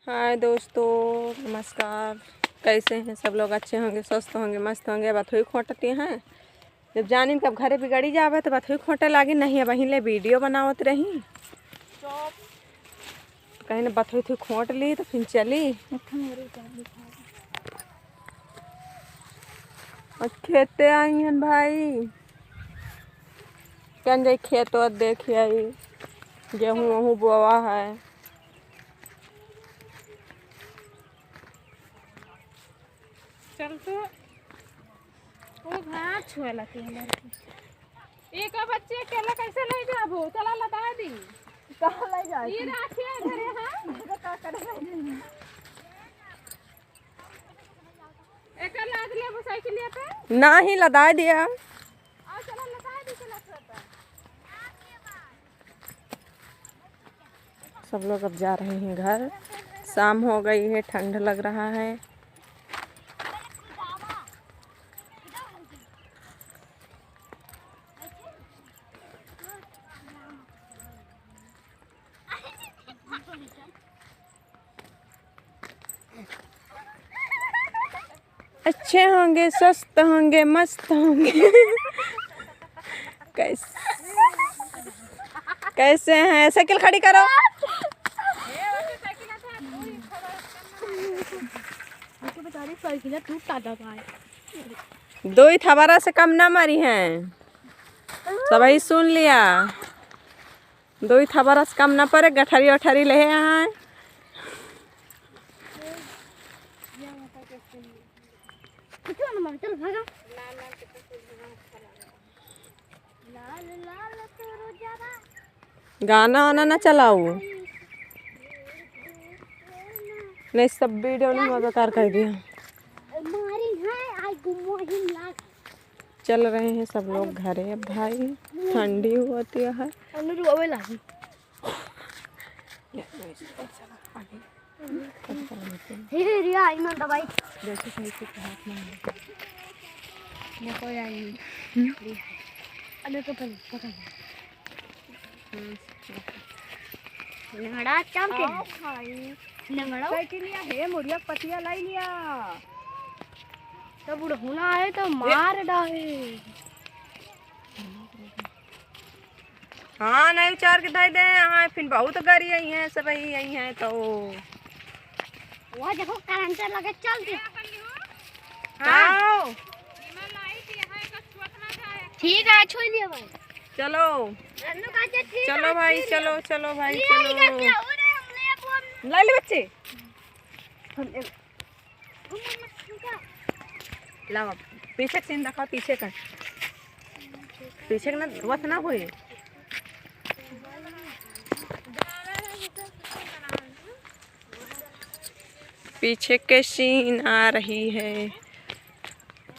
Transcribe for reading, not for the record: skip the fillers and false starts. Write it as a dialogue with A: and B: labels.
A: हाय दोस्तों, नमस्कार। कैसे हैं सब लोग? अच्छे होंगे, स्वस्थ होंगे, मस्त होंगे। बथुई खोटते हैं जब जानी तब घरे बिगड़ी जावे तो बथुई खोटे लागी नहीं है। वहीं ले वीडियो बनावत रही कहीं ने बथुई थी खोट ली तो फिर चली और खेते आई हैं भाई। कन जाई खेत और देखिए आई गेहूँ वहूँ बोआ है।
B: चल तो वो घास छुएला तीन लड़की एक बच्चे अकेला कैसे ले जाबो? चला लगा दी
A: कहाँ ले जाए
B: ये राखिए घरे। हां
A: तो का करे
B: एक लाद ले वो साइकिल पे
A: ना ही लदा दिया।
B: आ चला लगा दी चला छोटा।
A: सब लोग अब जा रहे हैं घर। शाम हो गई है, ठंड लग रहा है। अच्छे होंगे, स्वस्थ होंगे, मस्त होंगे। कैसे हैं? साइकिल खड़ी करो। दो ही थबारा से कम ना मारी हैं, सभी सुन लिया। दो ही थबारा से कम ना पड़े। गठरी उठरी ले आए। गाना वाना ना चलाओ, नहीं सब वीडियो में बेकार कर दिया। चल रहे हैं सब लोग घरे अब भाई। ठंडी होती है। मुड़िया पतिया लाई लिया
B: तो बुढ़हुना है तो मार डाले।
A: हाँ नहीं चार के दे दे। हाँ फिर बहुत गाड़ी आई हैं, सब आई हैं तो
B: वहाँ देखो करंट लगे चल दे।
A: हाँ
B: ठीक है छोड़ दिया भाई।
A: चलो चलो भाई, चलो चलो भाई चलो। लाई ले बच्चे लाओ। पीछे सीन रखा, पीछे का ना वत ना हुए। पीछे के सीन आ रही है।